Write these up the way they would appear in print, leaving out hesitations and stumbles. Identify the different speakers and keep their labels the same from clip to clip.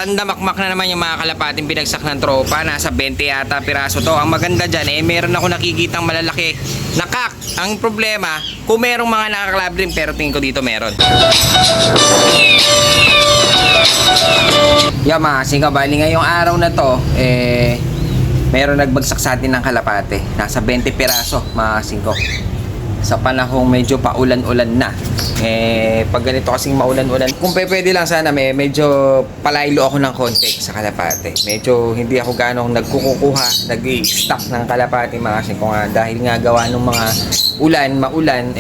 Speaker 1: Tandamakmak na naman yung mga kalapating binagsak ng tropa. Nasa 20 yata piraso to. Ang maganda dyan, meron ako nakikitang malalaki na kak. Ang problema, kung merong mga nakaklab rin, pero tingin ko dito meron. Mga singka, bali ngayong araw na to, meron nagbagsak sa atin ng kalapate. Nasa 20 piraso, mga singko. Sa panahong medyo paulan-ulan na. Pag ganito kasing maulan-ulan, kung pwede lang sana medyo palaylo ako ng konti sa kalapate. Medyo hindi ako ganong nagkukuha, nag-i-stock ng kalapate, mga singko nga. Dahil nga gawa ng mga maulan,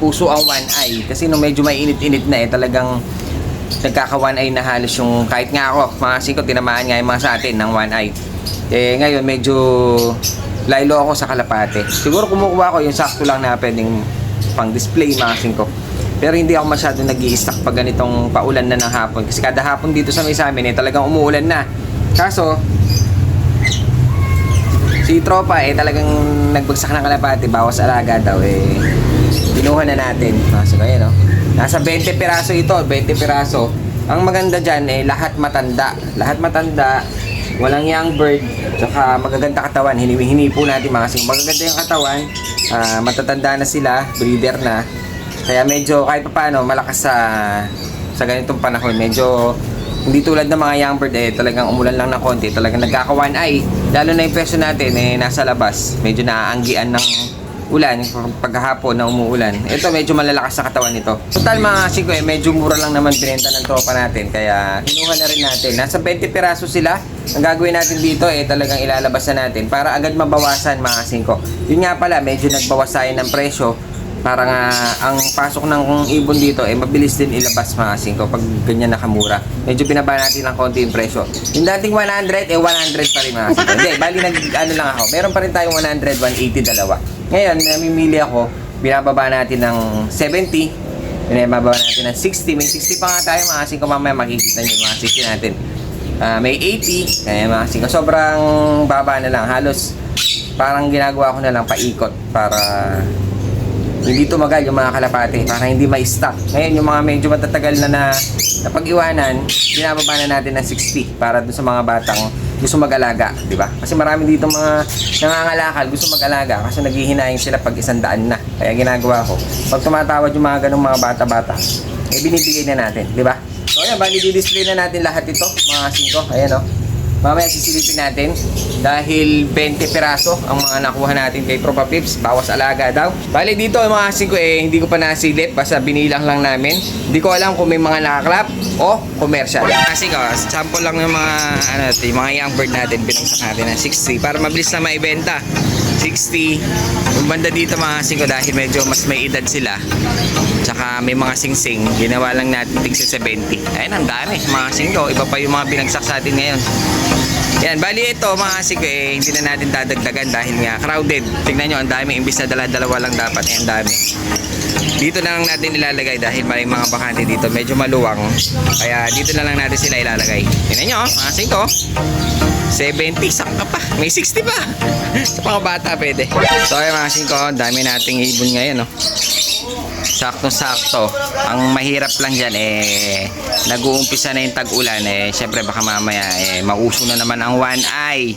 Speaker 1: puso ang one eye. Kasi nung medyo mainit-init na, talagang nagkaka-one eye na halos yung, kahit nga ako, mga singko, tinamaan nga yung mga sa atin ng one eye. Ngayon medyo laylo ako sa kalapate. Siguro kumukuha ko yung sakto lang na pwedeng pang display, mga singko. Pero hindi ako masyado nag-i-stock pag ganitong paulan na ng hapon. Kasi kada hapon dito sa may sa amin, talagang umuulan na. Kaso, si tropa talagang nagbagsak ng kalapate, bawas alaga daw. Pinuha na natin. So, ayan, nasa 20 piraso ito, 20 piraso. Ang maganda dyan, lahat matanda. Lahat matanda. Walang young bird, tsaka magaganda katawan. Hinipo natin, mga singko. Magaganda yung katawan, matatanda na sila, breeder na. Kaya medyo kahit pa paano malakas sa ganitong panahon. Medyo hindi tulad ng mga young bird, talagang umulan lang ng konti, talagang nagkaka-one eye. Lalo na yung presyo natin nasa labas, medyo naaanggian ng ulan paghahapon na umuulan. Ito medyo malalakas sa katawan nito. Total, mga singko, medyo mura lang naman binenta ng tropa natin, kaya kinuha na rin natin. Nasa 20 piraso sila. Ang gagawin natin dito talagang ilalabas na natin para agad mabawasan, mga singko. Yun nga pala, medyo nagbawas tayo ng presyo para nga ang pasok ng ibon dito mabilis din ilabas, mga singko, pag ganyan nakamura. Medyo binaba natin ng konti yung presyo. Yung dating 100, 100 pa rin, mga singko. Hindi, bali lang ako. Meron pa rin tayong 100, 180 dalawa. Ngayon, namimili ako, binababa natin ng 70, binababa natin ng 60. May 60 pa nga tayo, mga singko. Mamaya makikita nyo yung mga 60 natin. May 80, kaya mga singko, sobrang baba na lang. Halos parang ginagawa ko na lang paikot para hindi tumagal yung mga kalapate, para hindi ma-stock. Ngayon, yung mga medyo matatagal na pag-iwanan, binababa na natin ng 60 para dun sa mga batang gusto mag-alaga, di ba? Kasi marami dito mga nangangalakal, gusto mag-alaga kasi naghihinayin sila pag 100 na. Kaya ginagawa ko, pag tumatawad yung mga ganung mga bata-bata, binibigay na natin, di ba? So ayan, bali di-display na natin lahat ito, mga singko. Ayan, mamaya sisilipin natin dahil 20 piraso ang mga nakuha natin kay Tropa Pips, bawas alaga daw. Bali dito, mga singko, hindi ko pa nasilip, basta binilang lang namin. Hindi ko alam kung may mga nakaklap o commercial. Kasi sample lang ng mga mga young bird natin, binagsak natin ng 60 para mabilis na maibenta. 60. Yung banda dito, mga singko, dahil medyo mas may edad sila, tsaka may mga sing-sing, ginawa lang natin tig sa 70. Ayun, ang dami, mga singko. Iba pa yung mga binagsak sa atin ngayon. Yan, bali ito, mga singko, hindi na natin dadagdagan dahil nga crowded. Tignan nyo, ang dami, imbis na dalawa lang dapat, ang dami. Dito na lang natin ilalagay dahil may mga bakante dito, medyo maluwang. Kaya dito na lang natin sila ilalagay. Tignan nyo, mga singko. 70, saka pa. May 60 pa. Sa mga bata pwede. So ay, mga singko, dami nating ibon ngayon, Sakto-sakto. Ang mahirap lang dyan, nag-uumpisa na yung tag-ulan, syempre baka mamaya, mauso na naman ang one eye.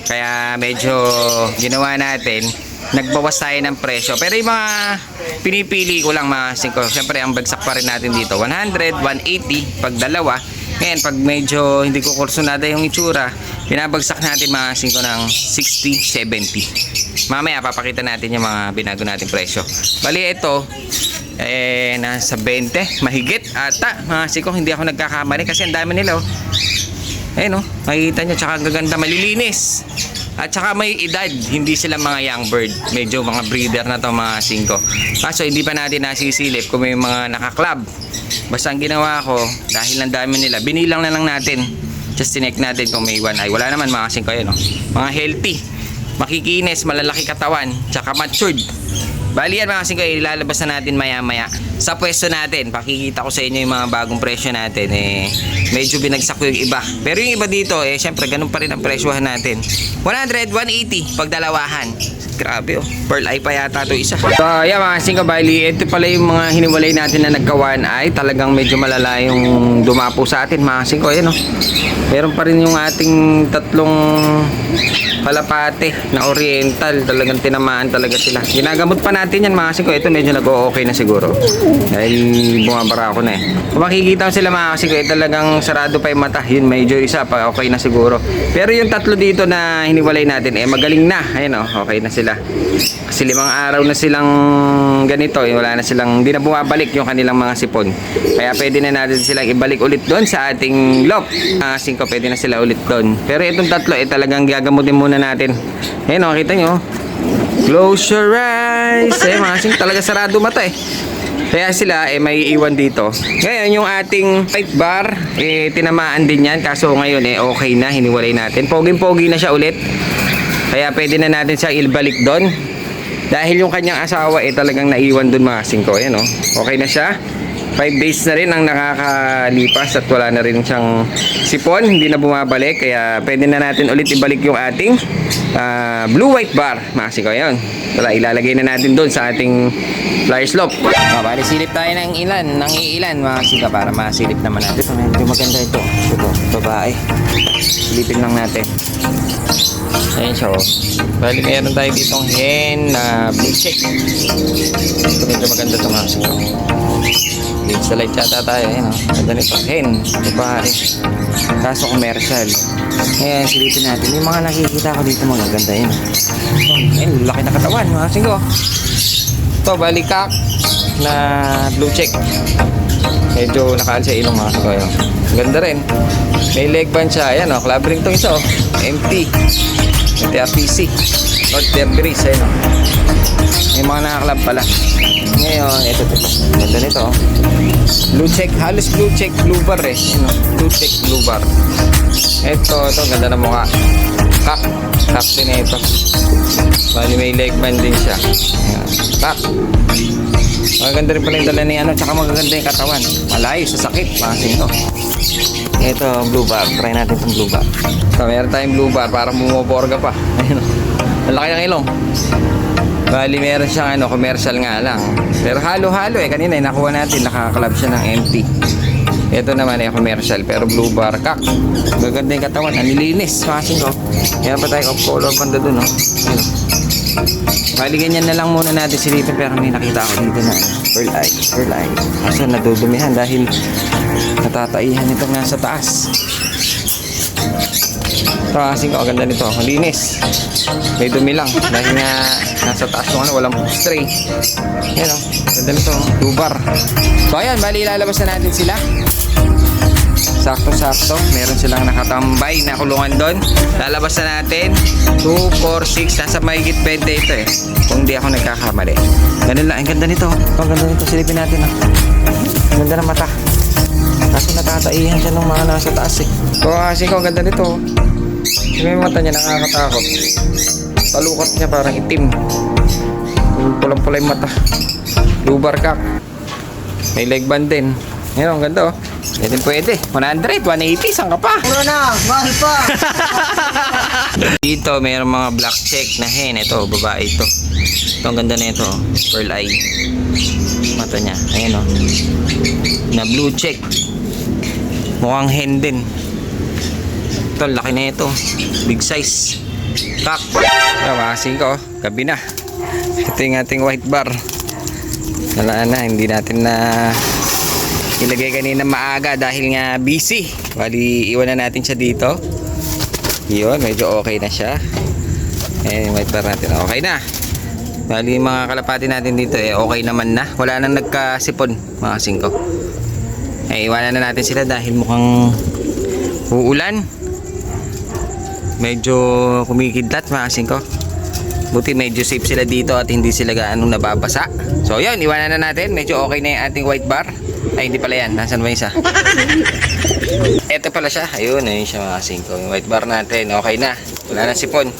Speaker 1: Kaya medyo ginawa natin, nagbawas tayo ng presyo. Pero yung mga pinipili ko lang, mga singko, syempre ang bagsak pa rin natin dito, 100, 180, pag dalawa. Ngayon, pag medyo hindi ko kursunada yung itsura, pinabagsak natin, mga singko, ng 60, 70. Mamaya papakita natin yung mga binago natin presyo. Bali ito, nasa 20, mahigit ata, mga singko, hindi ako nagkakamali kasi ang dami nila, ayun, makikita nyo, tsaka gaganda, malilinis. At saka may edad, hindi sila mga young bird, medyo mga breeder na to, mga singko. Kaso hindi pa natin nasisilip kung may mga nakaklab. Basta ang ginawa ko, dahil ang dami nila, binilang na lang natin. Just tinek natin kung may one eye. Wala naman, mga singko, yun, mga healthy, makikinis, malalaki katawan, tsaka matured. Bali yan mga kasing ko, ilalabas na natin maya maya sa pwesto natin. Pakikita ko sa inyo yung mga bagong presyo natin. Medyo binagsak ko yung iba. Pero yung iba dito, syempre ganun pa rin ang presyohan natin. 100, 180 pag dalawahan. Grabe Pearl eye pa yata to isa. So yeah mga kasing ko, bali ito pala yung mga hiniwalay natin na nagka one eye. Talagang medyo malala yung dumapo sa atin mga kasing ko. Ayan meron pa rin yung ating tatlong kalapate na oriental. Talagang tinamaan talaga sila. Ginagamot pa natin yan mga kasing ko. Ito medyo nag-o-okay na siguro dahil bumabara ako na kung makikita ko sila mga kasing ko, talagang sarado pa yung mata. Yun medyo isa pa okay na siguro. Pero yung tatlo dito na hiniwalay natin magaling na. Ayan okay na sila. Kasi 5 araw na silang ganito. Wala na silang, hindi na bumabalik yung kanilang mga sipon. Kaya pwede na natin silang ibalik ulit doon sa ating lock. Kasing ko, pwede na sila ulit doon. Pero itong tatlo talagang gagamutin muna natin. Ayan kita nyo. Close your eyes. Mga kasing talaga sarado mata Kaya sila may iwan dito. Ngayon yung ating white bar tinamaan din yan. Kaso ngayon okay na, hiniwalay natin. Poging-pogi na siya ulit. Kaya pwede na natin siya ibalik doon. Dahil yung kanyang asawa talagang naiwan doon mga kasing ko. Ayan okay na siya. 5 days na rin ang nakakalipas at wala na rin siyang sipon, hindi na bumabalik. Kaya pwede na natin ulit ibalik yung ating blue white bar mga kasing ko. Ayan, ilalagay na natin doon sa ating flyer slope. Bali silip tayo ng ilan mga kasing ko para masilip naman natin. Medyo maganda ito babae. Silipin lang natin. Ayan siya Bali mayroon tayo ditong hen na blue check. Ito medyo maganda ito mga kasing ko. Sa light yata tayo, ganda nito, hen, babae, kaso commercial. Ngayon, silipin natin, yung mga nakikita ko dito magaganda laki na katawan, mga kasing ko. Ito, balikak na blue check. Medyo nakaalis sa ilong mga kasing ko. Ganda rin. May leg band siya, ayan club ring itong isa MT RPC North Berberis, may mga nakaklab pala. Ngayon, ito ganda nito blue check, halos blue check blue bar blue check blue bar. Ito ganda na mukha. Kak din ito. Bali may leg band din siya. Kak maganda rin pala yung dala ni tsaka magaganda yung katawan. Malayo sa sakit mga kasing ko. Ito blue bar, try natin itong blue bar. So meron tayong blue bar, parang bumoborga pa. Malaki ang ilong. Bali meron siyang commercial nga lang. Pero halo-halo kanina nakuha natin, nakaklab siya ng empty. Ito naman commercial pero blue bar kak. Maganda yung katawan, nilinis kasing ko. Kaya pa tayo off color banda dun Bali ganyan na lang muna natin silipin. Pero may nakita ako dito na pearl eye. Kaso nadudumihan dahil natataihan itong nasa taas. Ito kasing ko, ganda nito, malinis. May dumi lang dahil nga nasa taas yung walang stray. Ayan ganda nito, blue bar. So ayan, bali ilalabas na natin sila. Sakto-sakto, meron silang nakatambay na kulungan doon. Lalabas na natin 2, 4, 6, nasa mahigit 20 ito kung di ako nagkakamali. Ganun lang, ang ganda nito. Ang ganda nito, silipin natin ganda ng mata. Kaso natataihan siya ng mga nasa taas So kasi ko, ang ganda nito. May mata niya nakakatakot. Talukot niya parang itim. Pulang-pula yung mata. Blue bar kak. May leg band din. Ngayon, ang ganda pwede. 100, 180, saan ka pa?
Speaker 2: Puro na, mahal pa.
Speaker 1: Dito, mayroong mga black check na hen. Ito, babae ito. Ito, ang ganda na ito. Pearl eye. Mata niya. Ayan na blue check. Mukhang hen din. Ito, laki na ito. Big size. Kak. Kasing ko. Gabi na. Ito yung ating white bar. Nalaan na. Hindi natin na ilagay kanina maaga dahil nga busy. Bali, iwan na natin siya dito. Yun, medyo okay na siya. White bar natin. Okay na. Bali, mga kalapati natin dito okay naman na. Wala nang nagkasipon, mga kasing ko. Iwanan na natin sila dahil mukhang uulan. Medyo kumikidlat, mga kasing ko. Buti medyo safe sila dito at hindi sila gaano nababasa. So yun, iwanan na natin. Medyo okay na yung ating white bar. Ay, hindi pala yan. Nasaan ba yung isa? Ito pala siya. Ayun siya mga kasing ko. Yung white bar natin, okay na. Wala na sipon.